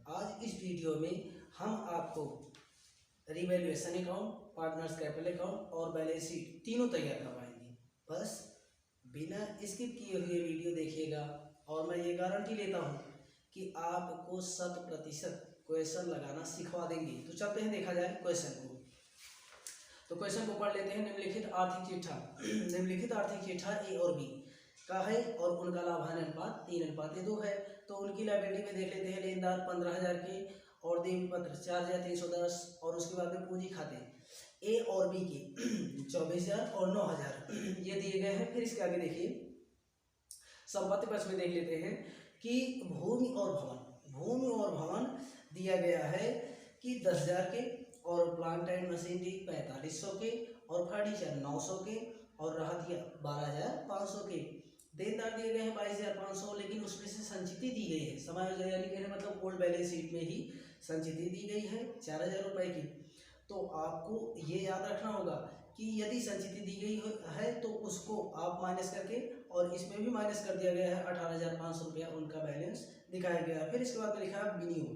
आज इस वीडियो में हम आपको revaluation account, partners capital account और बैलेंस शीट तीनों तैयार करवाएंगे। बस बिना स्किप किए हुए वीडियो देखिएगा और मैं ये गारंटी लेता हूँ कि आपको 100% क्वेश्चन लगाना सिखवा देंगे। तो चलते हैं देखा जाए क्वेश्चन को। तो क्वेश्चन को पढ़ लेते हैं। निम्नलिखित आर्थिक चिट्ठा ए और बी का है और उनका लाभांश अनुपात 3:2 है। तो उनकी लायबिलिटी में देख लेते हैं। लेनदार 15,000 के और देय पत्र 4,310 और उसके बाद में पूंजी खाते ए और बी के 24,000 और 9,000 ये दिए गए हैं। फिर इसके आगे देखिए संपत्ति पक्ष में देख लेते हैं कि भूमि और भवन दिया गया है कि 10,000 के और प्लांट एंड मशीनरी 4500 के और फर्नीचर 900 के और रहतिया 12,500 के। देनदार दिए गए हैं 22,500, लेकिन उसमें से संचिति दी गई है समायोजन यानी कहने मतलब ओल्ड बैलेंस शीट में ही संचिति दी गई है 4,000 रुपये की। तो आपको ये याद रखना होगा कि यदि संचिति दी गई है तो उसको आप माइनस करके और इसमें भी माइनस कर दिया गया है 18,500 रुपया उनका बैलेंस दिखाया गया है। फिर इसके बाद में लिखा है विनियोग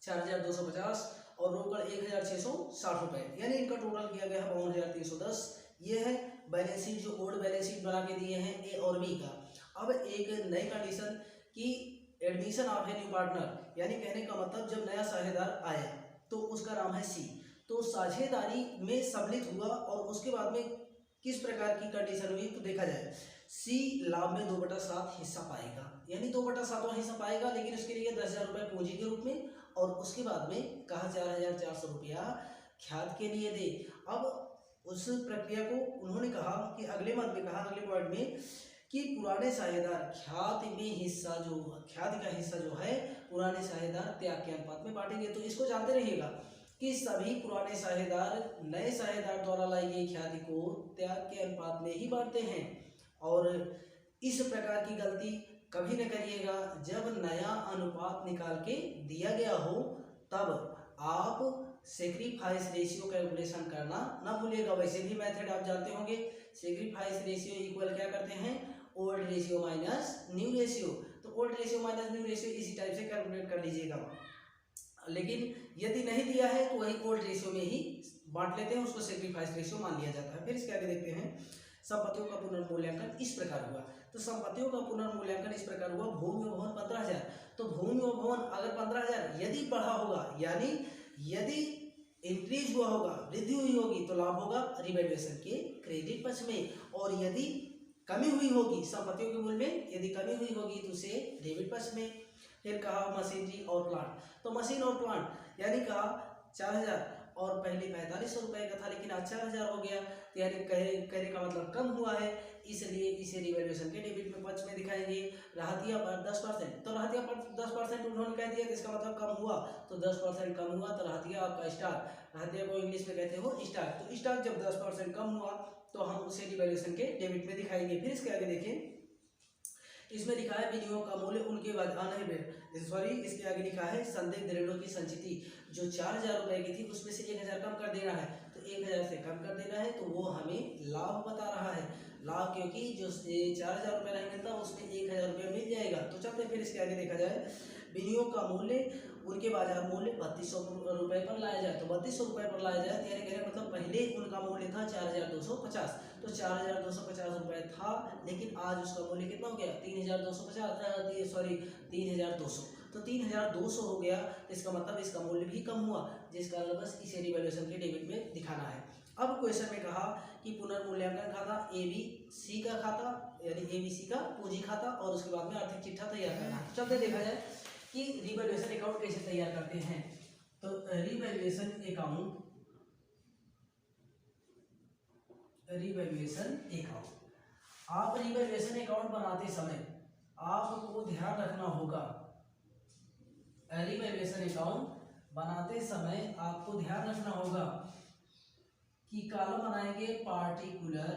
4,250 और रोकड़ 1,660 रुपये, यानी इनका टोटल किया गया है 52,310। ये है बैलेंस शीट जो ओल्ड बैलेंस शीट बना के दिए हैं ए और बी का। अब एक नई कंडीशन कि admission of a new partner, यानी कहने का मतलब जब नया साझेदार आया तो उसका नाम है सी, तो साझेदारी में सम्मिलित हुआ और उसके बाद में किस प्रकार की कंडीशन हुई तो देखा जाए। सी लाभ में 2/7 हिस्सा पाएगा, यानी 2/7वां हिस्सा पाएगा, लेकिन उसके लिए 10,000 रुपये पूंजी के रूप में और उसके बाद में कहा 4,400 रुपया ख्यात के लिए दे। अब उस प्रक्रिया को उन्होंने कहा कि अगले पॉइंट में कि पुराने साझेदार ख्याति का हिस्सा जो है पुराने साझेदार त्याग के अनुपात में बांटेंगे। तो इसको जानते रहिएगा कि सभी पुराने साझेदार नए साझेदार द्वारा लाई गई ख्याति को त्याग के अनुपात में ही बांटते हैं। और इस प्रकार की गलती कभी न करिएगा। जब नया अनुपात निकाल के दिया गया हो तब आप सेक्रीफाइस रेशियो कैलकुलेशन करना ना भूलिएगा। वैसे भी मेथड आप जानते होंगे, सेक्रीफाइस रेशियो इक्वल क्या करते हैं, old ratio minus new ratio. तो old ratio minus new ratio इसी टाइप से कैलकुलेट कर लीजिएगा। लेकिन यदि नहीं दिया है तो वही ओल्ड रेशियो में ही बांट लेते हैं, उसको सेक्रीफाइस रेशियो मान लिया जाता है। फिर इसके आगे देखते हैं संपत्तियों का पुनर्मूल्यांकन इस प्रकार हुआ। तो संपत्तियों का पुनर्मूल्यांकन इस प्रकार हुआ। भूमि और भवन 15,000, तो भूमि और भवन अगर 15,000 यदि बढ़ा होगा, यानी यदि इंक्रीज हुआ होगा, वृद्धि हुई होगी, तो लाभ होगा रिवैल्यूएशन के क्रेडिट पक्ष में। और यदि कमी हुई होगी संपत्तियों के मूल्य में, यदि कमी हुई होगी तो उसे डेबिट पक्ष में। फिर कहा मशीनरी और प्लांट, तो मशीन और प्लांट यानी कहा 4,000 और पहले 4500 रुपये का था, लेकिन आज 4,000 हो गया, तो यानी कहने का मतलब कम हुआ है, इसलिए इसे रिवैल्यूएशन के डेबिट में पक्ष में दिखाएंगे। रहतिया पर 10%, तो रहतिया पर 10% उन्होंने कह दिया, तो इसका मतलब कम हुआ, तो 10% कम हुआ तो रहतिया आपका स्टॉक, रहतिया को इंग्लिश में कहते हो स्टॉक। तो स्टॉक जब 10% कम हुआ तो हम उसे रिवैल्यूएशन के डेबिट में दिखाएंगे। फिर इसके आगे देखें, इसमें लिखा है विनियोग का मूल्य उनके बाद इसके आगे लिखा है संदिग्ध ऋणों की संचिति जो 4,000 रुपये की थी उसमें से 1,000 कम कर देना है, तो 1,000 से कम कर देना है, तो वो हमें लाभ बता रहा है। लाभ क्योंकि जो 4,000 रुपये नहीं मिलता उसमें 1,000 रुपये मिल जाएगा। तो चलते फिर इसके आगे देखा जाए विनियोग का मूल्य उनके बाजार मूल्य 3200 रुपये पर लाया जाए, तो 3200 रुपये पर लाया जाए, यानी कहने मतलब पहले उनका मूल्य था 4,250, तो 4,250 रुपये था, लेकिन आज उसका मूल्य कितना हो गया 3,200, तो 3,200 हो गया। इसका मतलब इसका मूल्य भी कम हुआ, जिस कारण बस इसे रिवैल्यूएशन के डेबिट में दिखाना है। अब क्वेश्चन में कहा कि पुनर्मूल्यांकन खाता ABC का खाता, यानी ABC का पूंजी खाता और उसके बाद में आर्थिक चिट्ठा तैयार करना है। चलते देखा जाए कि रिवैल्यूएशन अकाउंट कैसे तैयार करते हैं। तो रिवैल्यूएशन अकाउंट आप रिवैल्यूएशन अकाउंट बनाते समय आपको ध्यान रखना होगा, रिवैल्यूएशन अकाउंट बनाते समय आपको ध्यान रखना होगा कि कॉलम बनाएंगे particular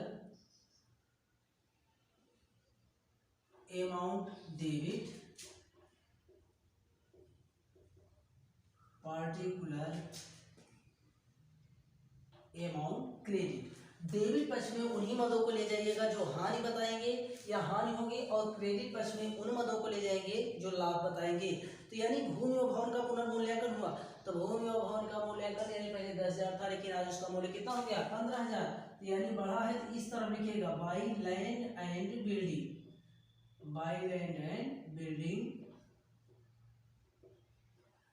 amount debit, particular amount credit. Debit पक्ष में उन्हीं मदों को ले जाइएगा जो हानि बताएंगे या हानि होगी, और क्रेडिट पक्ष में उन मदों को ले जाएंगे जो लाभ बताएंगे। तो यानी भूमि और भवन का पुनर्मूल्यांकन हुआ, तो भूमि और भवन का मूल्यांकन यानी पहले 10,000 था, लेकिन आज उसका मूल्य कितना हो गया 15,000, तो यानी बढ़ा है। तो इस तरफ लिखिएगा by land and building, by land and building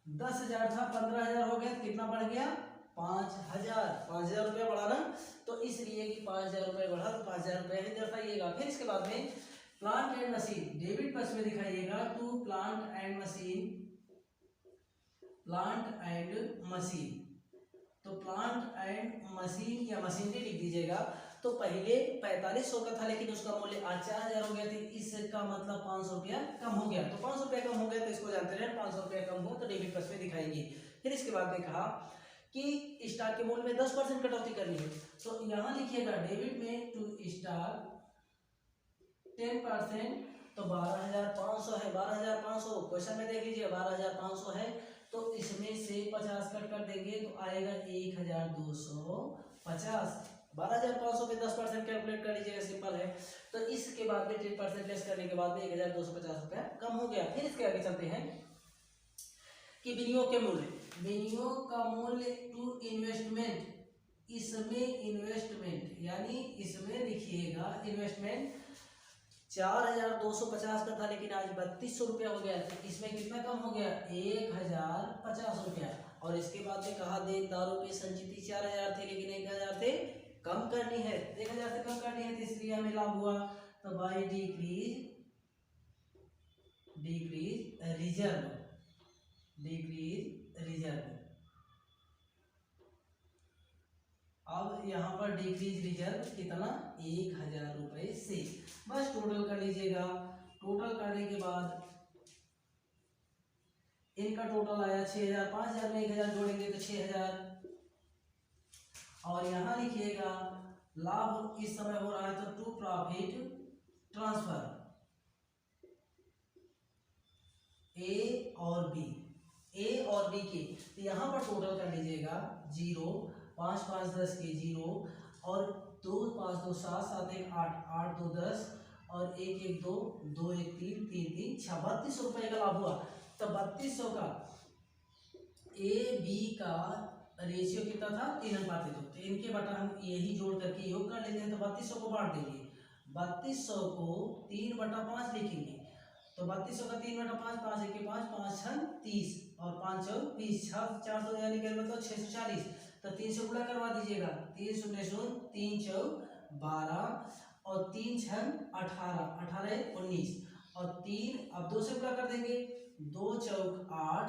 10,000 था 15,000 हो गया, तो कितना बढ़ गया 5,000 रुपया बढ़ा ना, तो इसलिए कि 5,000 रुपये बढ़ा तो 5,000 रुपये ही दर्शाइएगा। फिर इसके बाद में प्लांट एंड मशीन डेबिट पक्ष में दिखाइएगा to plant and machine, plant and machine, तो प्लांट एंड मशीन या मशीनरी लिख दीजिएगा। तो पहले 4500 का था, लेकिन उसका मूल्य आज 4,000 हो गया, तो इसका मतलब 500 रुपया कम हो गया। तो 500 रुपया कम हो गया, तो इसको जानते रहे 500 रुपया कम हो तो डेबिट पक्ष में दिखाएंगे। फिर इसके बाद में कहा कि स्टॉक के मूल्य में 10% कटौती करनी है, तो यहाँ लिखिएगा डेबिट में टू स्टॉक 10%, तो 12,500 है, 12,500 क्वेश्चन में देख लीजिए 12,500 है, तो इसमें से 50 कट कर देंगे तो आएगा 1,250। 12,500 पे 10% कैलकुलेट कर लीजिएगा, सिंपल है। तो इसके बाद में 10% लेस करने के बाद में 1,250 रुपया कम हो गया। फिर इसके आगे चलते हैं कि विनियोग के मूल्य, विनियोग का मूल्य टू इन्वेस्टमेंट, इसमें इन्वेस्टमेंट यानी इसमें लिखिएगा इन्वेस्टमेंट 4,250 का था, लेकिन आज 3,200 रुपया हो गया, तो इसमें कितना कम हो गया 1,050 रुपया। और इसके बाद में कहा देनदारों पे संचित 4,000 थे, लेकिन 1,000 थे कम करनी है, 1,000 से कम करनी है, तो इसलिए हमें लाभ हुआ। तो by decrease reserve, decrease reserve, अब यहाँ पर डिक्रीज रिजर्व कितना 1,000 रुपये से, बस टोटल कर लीजिएगा। टोटल करने के बाद इनका टोटल आया 6,000, 5,000 में 1,000 जोड़ेंगे तो 6,000, और यहाँ लिखिएगा लाभ इस समय हो रहा है तो टू प्रॉफिट ट्रांसफर ए और बी, ए और बी के, तो यहाँ पर टोटल कर लीजिएगा 0, 5 5 10 के 0, और 2 5 2 7 7 1 8 8 2 10, और 1 1 2 2 1 3 3 3 6, 3200 रुपये का लाभ हुआ। तो 3200 का ए बी का रेशियो कितना था 3:2, तो इनके बटा हम यही जोड़ करके योग कर लेते हैं, तो 3200 को बांट देंगे, 3200 को 3/5 लिखेंगे, तो 3200 का 3/5, 5 1 के 5, 5 6 30, और 5 4 20, 400 यानी कि मतलब 640, तो 3 से गुणा करवा दीजिएगा, 3 0 0 3 4 12, और 3 6 18, 18 19, और 3 अब 2 से गुणा कर देंगे, 2 4 8,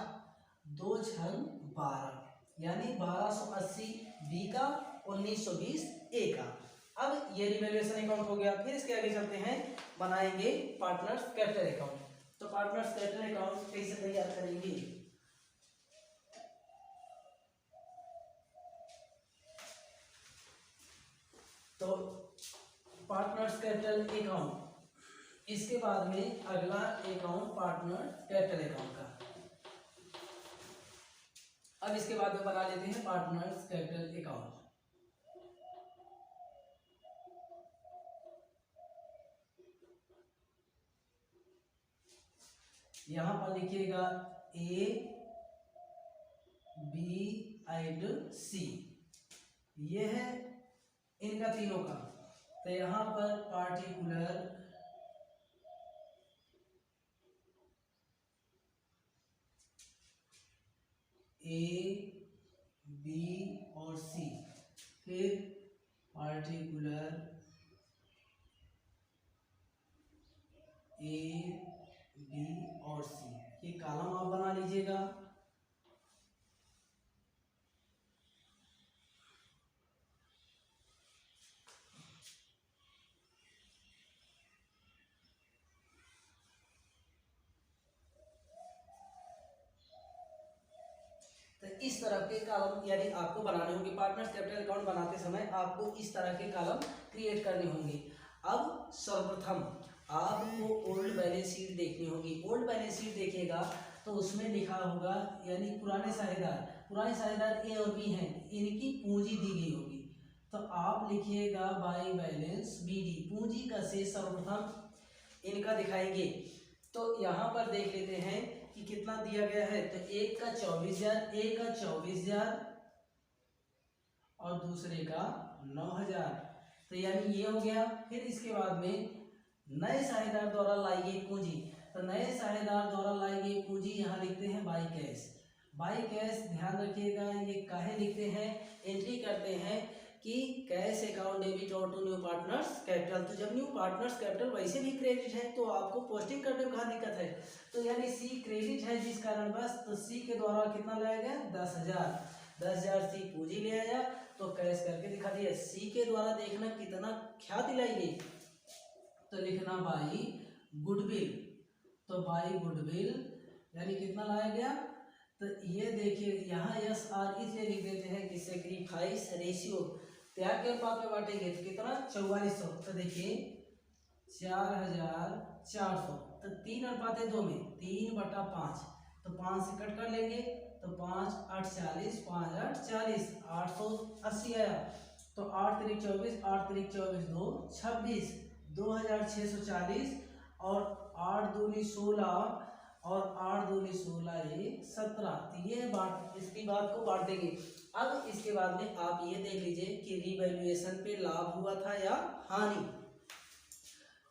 2 6 12, यानी 1280 बी का, 1920 ए का। अब ये रिवैल्यूएशन अकाउंट हो गया। फिर इसके आगे चलते हैं, बनाएंगे पार्टनर्स कैपिटल अकाउंट। तो पार्टनर्स कैपिटल अकाउंट कैसे तैयार करेंगे, तो पार्टनर्स कैपिटल अकाउंट, इसके बाद में अगला अकाउंट पार्टनर कैपिटल अकाउंट का। अब इसके बाद में बना लेते हैं पार्टनर्स कैपिटल अकाउंट। यहां पर लिखिएगा ए बी एंड सी, ये है इनका तीनों का। तो यहां पर पार्टिकुलर ए बी और सी, फिर पार्टिकुलर ए बी और सी, ये कॉलम आप बना लीजिएगा। तो इस तरह के कॉलम यानी आपको बनाने होंगे, पार्टनर्स कैपिटल अकाउंट बनाते समय आपको इस तरह के कॉलम क्रिएट करने होंगे। अब सर्वप्रथम आपको ओल्ड बैलेंस शीट देखनी होगी। ओल्ड बैलेंस शीट देखिएगा तो उसमें लिखा होगा, यानी पुराने साझेदार ए और बी हैं, इनकी पूंजी दी गई होगी। तो आप लिखिएगा बाई बैलेंस BD, पूंजी का शेष सर्वप्रथम इनका दिखाएंगे। तो यहाँ पर देख लेते हैं कि कितना दिया गया है। तो एक का 24,000, एक का 24,000 और दूसरे का 9,000। तो यानी ये हो गया। फिर इसके बाद में नए साझेदार द्वारा लाई गई पूंजी, तो नए साझेदार द्वारा लाई गई पूंजी यहाँ लिखते हैं बाई कैश। बाई कैश ध्यान रखिएगा, ये काहे लिखते हैं, एंट्री करते हैं कि कैश अकाउंट डेबिट और टू न्यू पार्टनर्स कैपिटल। तो जब न्यू पार्टनर्स कैपिटल वैसे भी क्रेडिट है तो आपको पोस्टिंग करने में कहाँ दिक्कत है। तो यानी सी क्रेडिट है जिस कारण बस, तो सी के द्वारा कितना लाया गया 10,000, 10,000 सी पूंजी ले आया तो कैश करके दिखा दिया। सी के द्वारा देखना कितना क्या दिलाई गई, तो लिखना बाई गुडविल। तो बाई गुडविल यानी कितना लाया गया, तो ये देखिए यहाँ SR इसलिए लिख देते हैं कि सेक्रीफाइस रेशियो, त्याग के अनुपात में बांटेंगे तो कितना 4400। तो देखिए 4,400, तो 3:2 में 3/5, तो 5 से कट कर लेंगे तो 5 8 40, 5 8 40, 880 आया। तो 8 3 24, 8 3 24 2 26, 2,640 और 8 दूनी 16 और 8 दूनी 16 ये 17। तो ये बात, इसकी बात को बांट देंगे। अब इसके बाद में आप ये देख लीजिए कि रिवैल्यूएशन पे लाभ हुआ था या हानि।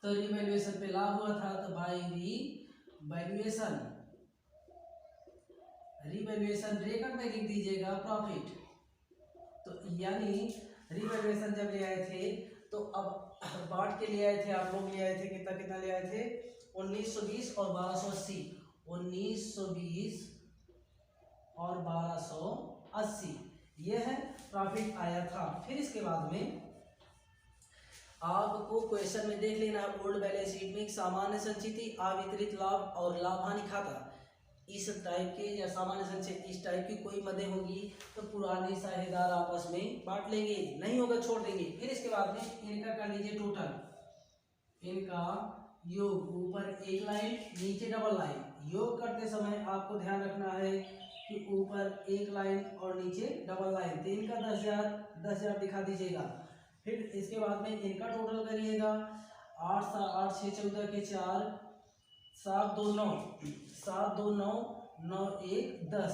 तो रिवैल्यूएशन पे लाभ हुआ था तो बाई रिवैल्यूएशन, रिवैल्यूएशन ब्रैकेट में लिख दीजिएगा प्रॉफिट। तो यानी रिवैल्यूएशन जब ले आए थे तो अब बांट के ले आए थे, आप लोग ले आए थे कितना कितना ले आए थे 1920 और 1280, 1920 और 1280 ये है प्रॉफिट आया था। फिर इसके बाद में आपको क्वेश्चन में देख लेना, ओल्ड बैलेंस शीट में सामान्य संचिति, अवितरित लाभ और लाभ हानि खाता, इस टाइप के या सामान्य संचित इस टाइप की कोई मदें होंगी तो पुराने साझेदार आपस में बांट लेंगे, नहीं होगा छोड़ देंगे। फिर इसके बाद में इनका कर लीजिए टोटल, इनका योग, ऊपर एक लाइन नीचे डबल लाइन। योग करते समय आपको ध्यान रखना है कि ऊपर एक लाइन और नीचे डबल लाइन। तो इनका 10,000 10,000 दिखा दीजिएगा। फिर इसके बाद में इनका टोटल करिएगा, 8 8 6 14 के 4, 7 2 9, 7 2 9, 9 1 10,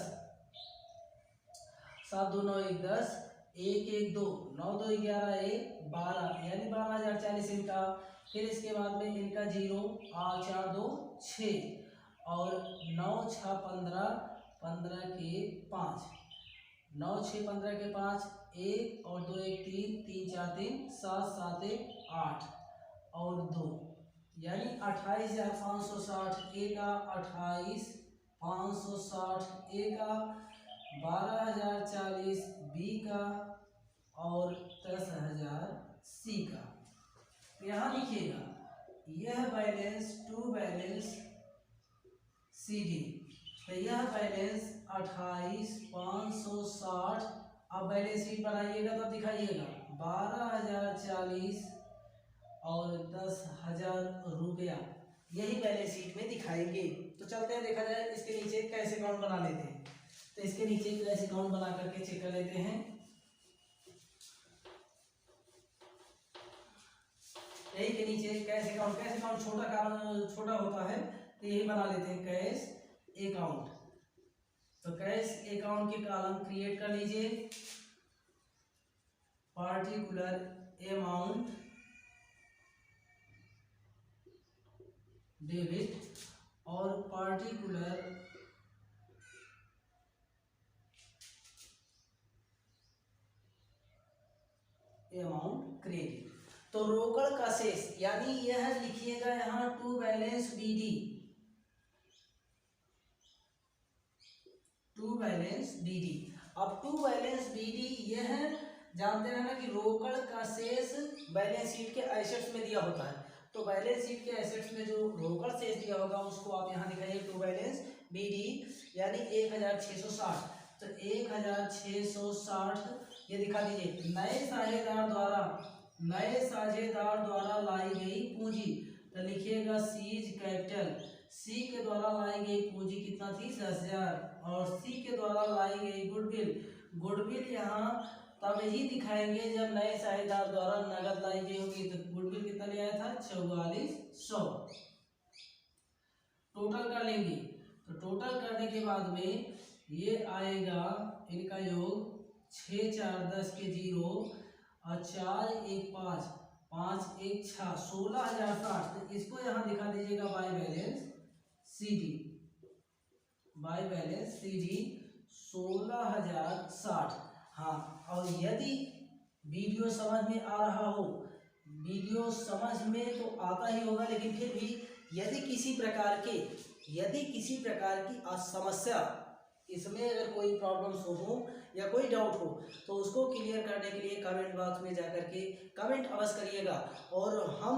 7 2 9 1 10, 1 1 2, 9 2 11 1 12, यानी 12,040 इनका। फिर इसके बाद में इनका 0 8 4 2 6 और 9 6 15, 15 के 5, 9 6 15 के 5, 1 और 2 1 3, 3 4 3, 7 7 1 8 और 2, यानी 28,560 ए का, 28,560 ए का, 12,040 बी का और 10,000 सी का। यहाँ लिखिएगा यह बैलेंस टू बैलेंस CD, तो यह बैलेंस 28,560। अब बैलेंस शीट बनाइएगा तब दिखाइएगा 12,040 और 10,000 रुपया, यही बैलेंस शीट में दिखाएंगे। तो चलते हैं देखा जाए इसके नीचे कैसे अकाउंट बना लेते हैं। तो इसके नीचे कैसे अकाउंट बना करके चेक कर लेते हैं। यही के नीचे कैश अकाउंट छोटा होता है तो यही बना लेते हैं कैश अकाउंट। तो कैश अकाउंट के कॉलम क्रिएट कर लीजिए, पार्टिकुलर अमाउंट डेबिट और पार्टिकुलर अमाउंट क्रेडिट। तो रोकड़ का शेष यानी यह लिखिएगा यहाँ to balance BD, to balance BD। अब टू बैलेंस BD यह जानते हैं ना कि रोकड़ का शेष बैलेंस शीट के एसेट्स में दिया होता है। तो बैलेंस शीट के एसेट्स में जो रोकड़ शेष दिया होगा उसको आप यहाँ दिखाइए टू बैलेंस BD, यानी 1,660। तो 1,660 ये दिखा दीजिए। नए साझेदार द्वारा लाई गई पूंजी, तो लिखिएगा सीज कैपिटल। सी के द्वारा लाई गई पूंजी कितना थी 10,000 और सी के द्वारा लाई गई गुडविल, गुडविल यहाँ तब ही दिखाएंगे जब नए साझेदार द्वारा नगद लाई गई होगी। तो गुडविल कितना ले आया था? 4400। टोटल कर लेंगे तो टोटल करने के बाद में ये आएगा इनका योग 6 4 10 के 0 और 4 1 5 5 1 6 16,060। तो इसको यहाँ दिखा दीजिएगा by balance CD, by balance CD 16,060। हाँ, और यदि वीडियो समझ में आ रहा हो, वीडियो समझ में तो आता ही होगा, लेकिन फिर भी यदि किसी प्रकार की समस्या इसमें अगर कोई प्रॉब्लम्स हो या कोई डाउट हो तो उसको क्लियर करने के लिए कमेंट बॉक्स में जाकर के कमेंट अवश्य करिएगा, और हम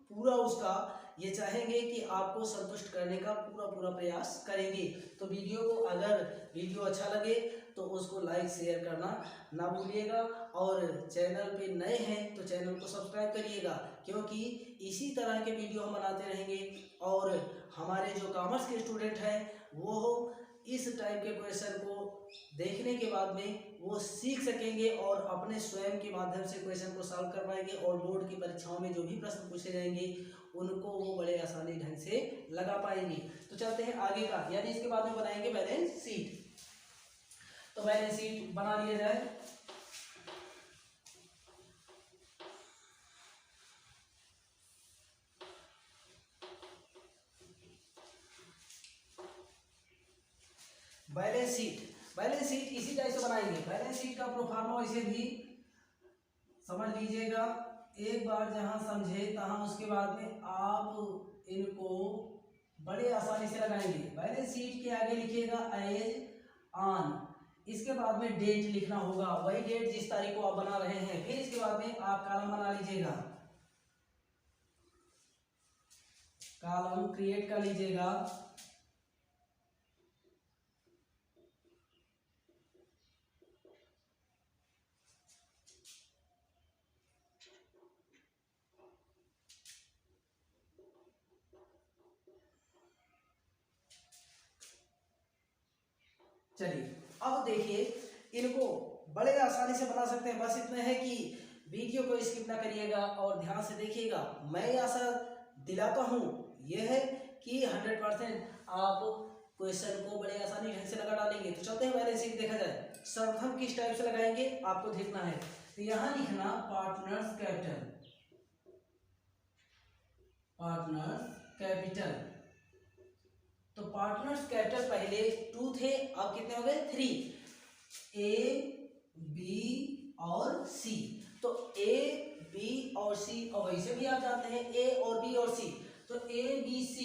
पूरा उसका ये चाहेंगे कि आपको संतुष्ट करने का पूरा प्रयास करेंगे। तो वीडियो को, अगर वीडियो अच्छा लगे तो उसको लाइक शेयर करना ना भूलिएगा, और चैनल पे नए हैं तो चैनल को सब्सक्राइब करिएगा, क्योंकि इसी तरह के वीडियो हम बनाते रहेंगे और हमारे जो कॉमर्स के स्टूडेंट हैं वो इस टाइप के क्वेश्चन को देखने के बाद में वो सीख सकेंगे और अपने स्वयं के माध्यम से क्वेश्चन को सॉल्व कर पाएंगे, और बोर्ड की परीक्षाओं में जो भी प्रश्न पूछे जाएंगे उनको वो बड़े आसानी ढंग से लगा पाएंगे। तो चलते हैं आगे का, यानी इसके बाद में बनाएंगे बैलेंस शीट। तो बैलेंस शीट बना लिया जाए। बैलेंस शीट इसी टाइप से बनाएंगे। बैलेंस शीट का प्रोफार्मा इसे भी समझ लीजिएगा एक बार, जहां समझे तहां उसके बाद में आप इनको बड़े आसानी से लगाएंगे। बैलेंस शीट के आगे लिखिएगा एज ऑन, इसके बाद में डेट लिखना होगा, वही डेट जिस तारीख को आप बना रहे हैं। फिर इसके बाद में आप कॉलम बना लीजिएगा, कॉलम क्रिएट कर लीजिएगा। चलिए अब देखिए, इनको बड़े आसानी से बना सकते हैं। बस इतना है कि वीडियो को स्किप ना करिएगा और ध्यान से देखिएगा। मैं आशा दिलाता हूँ यह है कि 100% आप क्वेश्चन को बड़े आसानी ढंग से लगा डालेंगे। तो चलते हैं बैलेंस शीट देखा जाए। सर्वप्रथम किस टाइप से लगाएंगे आपको देखना है। तो यहाँ लिखना पार्टनर्स कैपिटल। तो पार्टनर्स कैपिटल पहले 2 थे, अब कितने हो गए? 3। A, B और C। तो A, B और C, और वैसे भी आप जानते हैं A और B और C। तो A, B, C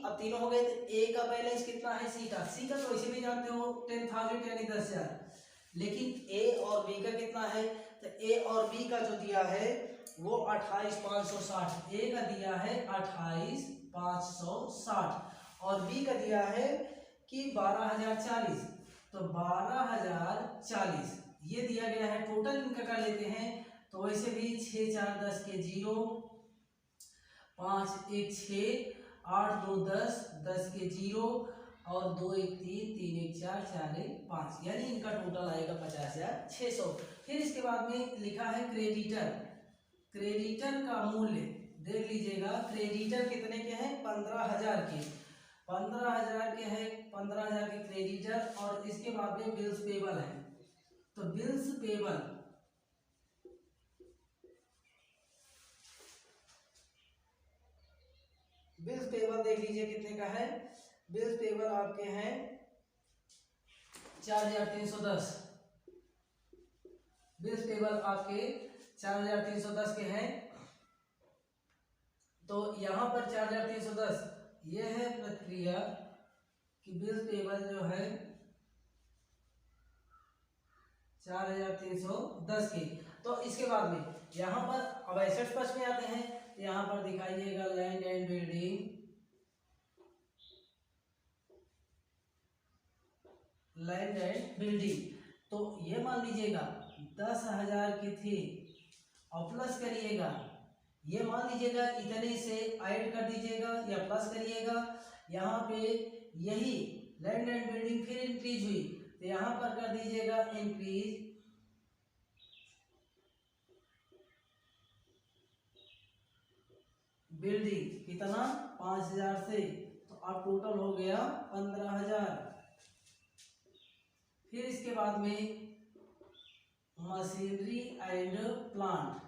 अब तीनों हो गए। तो A का बैलेंस कितना है? C का तो वैसे भी जानते हो 10,000 यानी 10,000। लेकिन A और B का कितना है? तो A और B का जो दिया है वो 28,560। A का दिया है 28,560 और B का दिया है कि 12,040। तो 12,040 ये दिया गया है। टोटल इनका कर लेते हैं। तो वैसे भी 6 4 10 के 0, 5 1 6, 8 2 10 10 के 0 और 2 1 3 3 1 4 4 1 5, यानी इनका टोटल आएगा 50,600। फिर इसके बाद में लिखा है क्रेडिटर का मूल्य देख लीजिएगा। क्रेडिटर कितने के हैं? 15,000 के। 15,000 के हैं, 15,000 के क्रेडिटर। और इसके बाद में बिल्स पेबल है। तो बिल्स पेबल देख लीजिए कितने का है। बिल्स पेबल आपके हैं 4,310। बिल्स पेबल आपके 4,310 के हैं। तो यहाँ पर 4,310 ये है प्रक्रिया कि बिल्स पेबल जो है 4,310 की। तो इसके बाद में यहाँ पर अब एसेट्स पक्ष में आते हैं। यहाँ पर दिखाइएगा लैंड एंड बिल्डिंग। तो ये मान लीजिएगा 10,000 की थी और प्लस करिएगा, ये मान लीजिएगा इतने से ऐड कर दीजिएगा या प्लस करिएगा। यहाँ पे यही लैंड एंड बिल्डिंग फिर इंक्रीज हुई तो यहाँ पर कर दीजिएगा इंक्रीज बिल्डिंग कितना 5,000 से, तो अब टोटल हो गया 15,000। फिर इसके बाद में मशीनरी एंड प्लांट,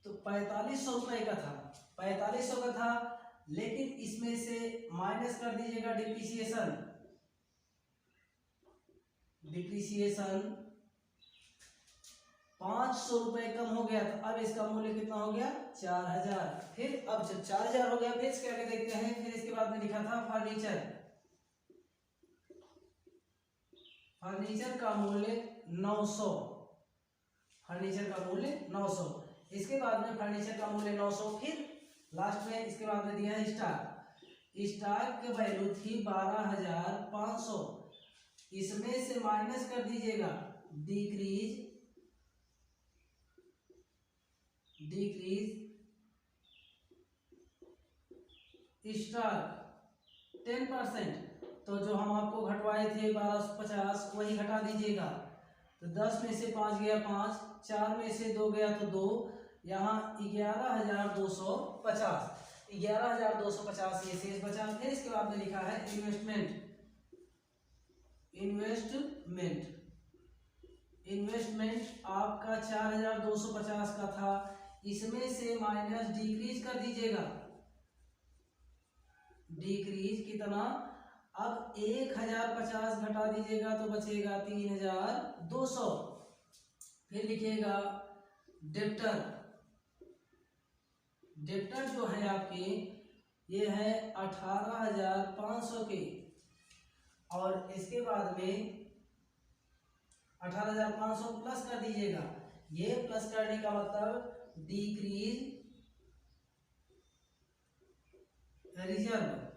तो 4500 रुपए का था, 4500 का था, लेकिन इसमें से माइनस कर दीजिएगा डिप्रिसिएशन, डिप्रिसिएशन 500 रुपए कम हो गया, तो अब इसका मूल्य कितना हो गया 4,000। फिर अब जब 4,000 हो गया, फिर इसके आगे देखते हैं। फिर इसके बाद में लिखा था फर्नीचर, फर्नीचर का मूल्य 900, फर्नीचर का मूल्य 900। इसके बाद में फर्नीचर का मूल्य 900, फिर लास्ट में इसके बाद में दिया है स्टॉक, स्टॉक की वैल्यू थी 12,500, इसमें से माइनस कर दीजिएगा डिक्रीज, डिक्रीज स्टॉक 10%, तो जो हम आपको घटवाए थे 1250 वही घटा दीजिएगा। तो 10 में से 5 गया 5, 4 में से 2 गया तो 2, यहाँ 11,250, 11,250 ये शेष बचा। फिर इसके बाद में लिखा है इन्वेस्टमेंट, इन्वेस्टमेंट, इन्वेस्टमेंट आपका 4,250 का था, इसमें से माइनस डिक्रीज कर दीजिएगा, डिक्रीज कितना, अब 1,050 घटा दीजिएगा तो बचेगा 3,200। फिर लिखिएगा डेप्टर, डेप्टर जो है आपके ये है 18,500 के, और इसके बाद में 18,500 प्लस कर दीजिएगा, ये प्लस करने का मतलब डिक्रीज रिजर्व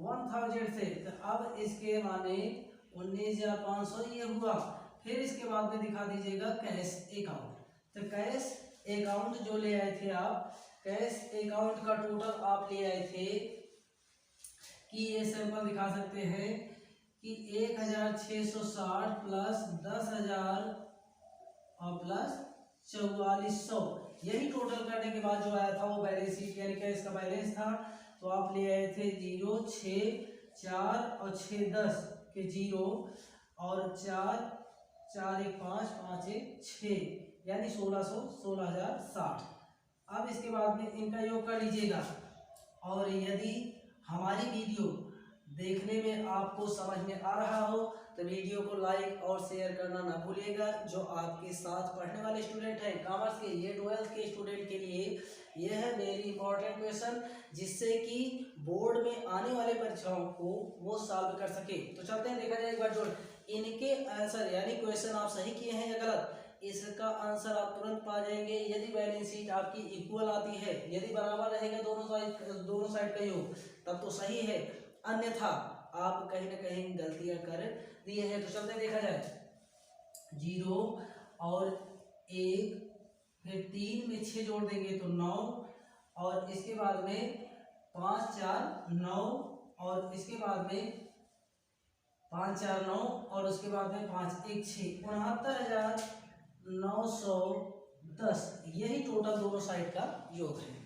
1,000 से, तो अब इसके माने 19,500 ये हुआ। फिर इसके बाद में दिखा दीजिएगा कैश अकाउंट, तो कैश अकाउंट जो ले आए थे आप, कैश अकाउंट का टोटल आप ले आए थे कि ये सैंपल दिखा सकते हैं कि 1,660 प्लस 10,000 और प्लस 4,400, यही टोटल करने के बाद जो आया था वो बैलेंस शीट यानी कैश का बैलेंस था। तो आप ले आए थे 0, 6, 4 और 6 10 के 0 और 4, 4 1 5, 5 1 6 यानी 1,600, 16,060। अब इसके बाद में इनका योग कर लीजिएगा, और यदि हमारी वीडियो देखने में आपको समझ में आ रहा हो तो वीडियो को लाइक और शेयर करना ना भूलिएगा। जो आपके साथ पढ़ने वाले स्टूडेंट हैं कॉमर्स के, ये 12th के स्टूडेंट के लिए ये है वेरी इंपॉर्टेंट क्वेश्चन, जिससे कि बोर्ड में आने वाले परीक्षाओं को वो सॉल्व कर सके। तो चलते हैं, देखा जाए एक बार जो इनके आंसर यानी क्वेश्चन आप सही किए हैं या गलत, इसका आंसर आप तुरंत पा जाएंगे। यदि बैलेंस शीट आपकी इक्वल आती है, यदि बराबर रहेगा दोनों साइड का योग, तब तो सही है, अन्यथा आप कहीं ना कहीं गलतियां कर दिए हैं। तो चलते देखा जाए 0 और 1, फिर 3 में 6 जोड़ देंगे तो 9, और इसके बाद में 5 4 9, और इसके बाद में 5 4 9, और उसके बाद में 5 1 6, 69,910 यही टोटल दोनों साइड का योग है।